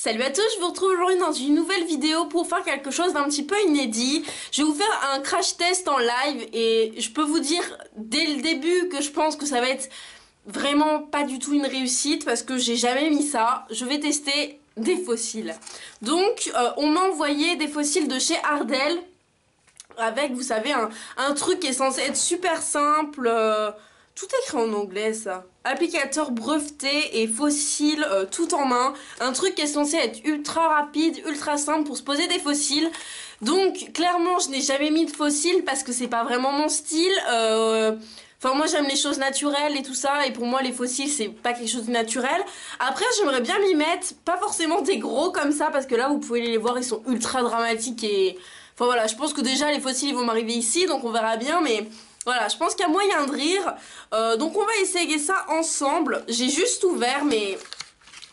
Salut à tous, je vous retrouve aujourd'hui dans une nouvelle vidéo pour faire quelque chose d'un petit peu inédit. Je vais vous faire un crash test en live et je peux vous dire dès le début que je pense que ça va être vraiment pas du tout une réussite parce que j'ai jamais mis ça. Je vais tester des fossiles. Donc on m'a envoyé des fossiles de chez Ardell avec, vous savez, un truc qui est censé être super simple. Tout écrit en anglais, ça. Applicateur breveté et fossile tout en main. Un truc qui est censé être ultra rapide, ultra simple pour se poser des fossiles. Donc, clairement, je n'ai jamais mis de fossiles parce que c'est pas vraiment mon style. Enfin, moi, j'aime les choses naturelles et tout ça. Et pour moi, les fossiles, c'est pas quelque chose de naturel. Après, j'aimerais bien m'y mettre. Pas forcément des gros comme ça parce que là, vous pouvez les voir, ils sont ultra dramatiques et... Enfin, voilà, je pense que déjà, les fossiles, ils vont m'arriver ici. Donc, on verra bien, mais... Voilà, je pense qu'il y a moyen de rire. Donc on va essayer ça ensemble. J'ai juste ouvert, mais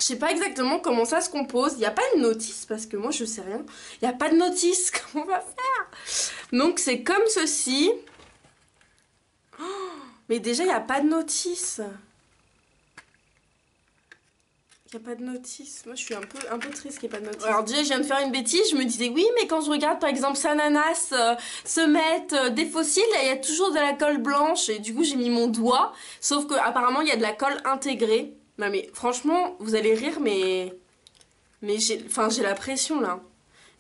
je sais pas exactement comment ça se compose. Il n'y a pas une notice, parce que moi je sais rien. Il n'y a pas de notice, comment on va faire? Donc c'est comme ceci. Oh, mais déjà il n'y a pas de notice. Il n'y a pas de notice. Moi je suis un peu triste qu'il n'y ait pas de notice. Alors déjà je viens de faire une bêtise. Je me disais oui, mais quand je regarde par exemple Sananas se mettre des fossiles, là il y a toujours de la colle blanche. Et du coup j'ai mis mon doigt. Sauf que apparemment il y a de la colle intégrée. Non mais franchement vous allez rire, mais j'ai la pression là.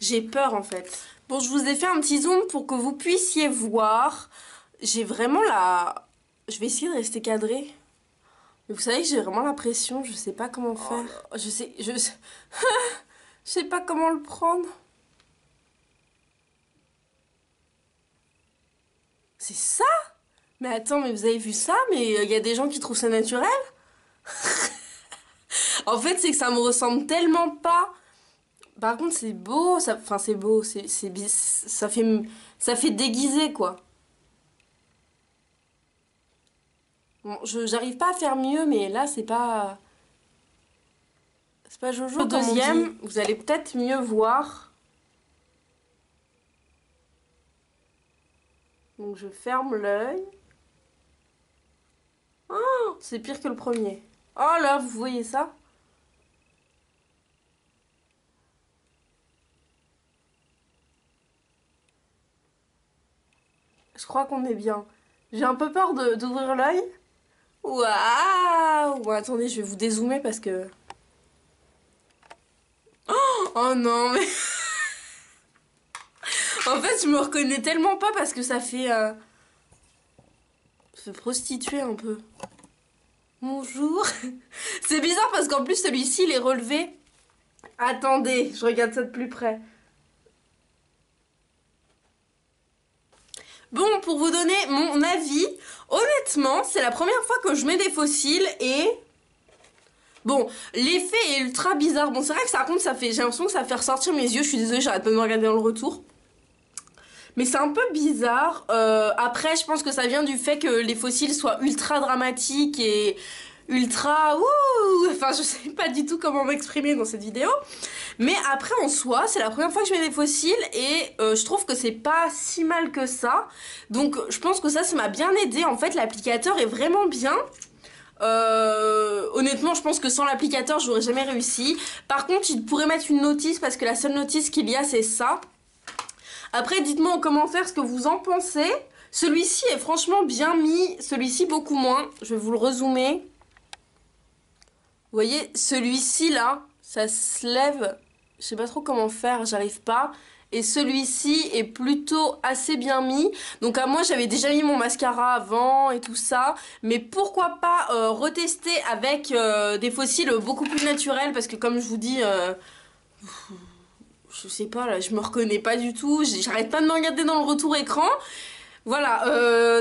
J'ai peur en fait. Bon, je vous ai fait un petit zoom pour que vous puissiez voir. J'ai vraiment la... Je vais essayer de rester cadrée. Mais vous savez que j'ai vraiment la pression, je sais pas comment faire. Je sais pas comment le prendre. C'est ça? Mais attends, mais vous avez vu ça? Mais il y a des gens qui trouvent ça naturel? En fait, c'est que ça me ressemble tellement pas. Par contre, c'est beau, enfin c'est beau, ça fait déguisé quoi. Bon, j'arrive pas à faire mieux, mais là, c'est pas Jojo. Le deuxième, vous allez peut-être mieux voir. Donc, je ferme l'œil. Oh, c'est pire que le premier. Oh là, vous voyez ça? Je crois qu'on est bien. J'ai un peu peur d'ouvrir l'œil. Waouh! Bon, attendez, je vais vous dézoomer parce que... Oh non, mais... En fait, je me reconnais tellement pas parce que ça fait... se prostituer un peu. Bonjour. C'est bizarre parce qu'en plus, celui-ci, il est relevé. Attendez, je regarde ça de plus près. Bon, pour vous donner mon avis, honnêtement, c'est la première fois que je mets des fossiles et... Bon, l'effet est ultra bizarre. Bon, c'est vrai que ça raconte, j'ai l'impression que ça fait ressortir mes yeux. Je suis désolée, j'arrête pas de me regarder dans le retour. Mais c'est un peu bizarre. Après, je pense que ça vient du fait que les fossiles soient ultra dramatiques et ultra... Ouh, enfin, je sais pas du tout comment m'exprimer dans cette vidéo. Mais après, en soi, c'est la première fois que je mets des fossiles et je trouve que c'est pas si mal que ça. Donc, je pense que ça m'a bien aidé. En fait, l'applicateur est vraiment bien. Honnêtement, je pense que sans l'applicateur, j'aurais jamais réussi. Par contre, il pourrait mettre une notice parce que la seule notice qu'il y a, c'est ça. Après, dites-moi en commentaire ce que vous en pensez. Celui-ci est franchement bien mis, celui-ci beaucoup moins. Je vais vous le rezoomer. Vous voyez, celui-ci là, ça se lève. Je sais pas trop comment faire, j'arrive pas. Et celui-ci est plutôt assez bien mis. Donc à moi, j'avais déjà mis mon mascara avant et tout ça. Mais pourquoi pas retester avec des fossiles beaucoup plus naturels. Parce que comme je vous dis... je sais pas, là, je me reconnais pas du tout. J'arrête pas de me regarder dans le retour écran. Voilà,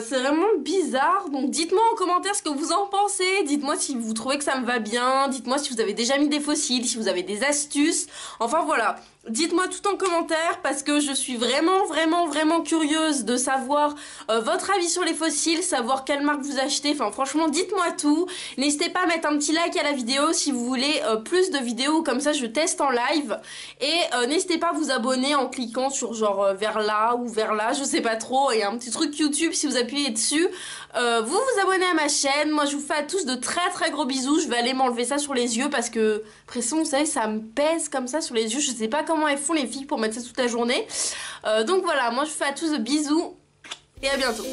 c'est vraiment bizarre. Donc dites-moi en commentaire ce que vous en pensez. Dites-moi si vous trouvez que ça me va bien. Dites-moi si vous avez déjà mis des fossiles, si vous avez des astuces. Enfin voilà, dites-moi tout en commentaire parce que je suis vraiment curieuse de savoir votre avis sur les fossiles, savoir quelle marque vous achetez. Enfin franchement, dites-moi tout. N'hésitez pas à mettre un petit like à la vidéo si vous voulez plus de vidéos comme ça je teste en live. Et n'hésitez pas à vous abonner en cliquant sur genre vers là ou vers là, je sais pas trop. Il y a un petit truc YouTube si vous appuyez dessus. vous vous abonnez à ma chaîne. Moi je vous fais à tous de très très gros bisous. Je vais aller m'enlever ça sur les yeux parce que après ça, vous savez, ça me pèse comme ça sur les yeux. Je sais pas comment elles font les filles pour mettre ça toute la journée. Donc voilà, moi je vous fais à tous de bisous et à bientôt.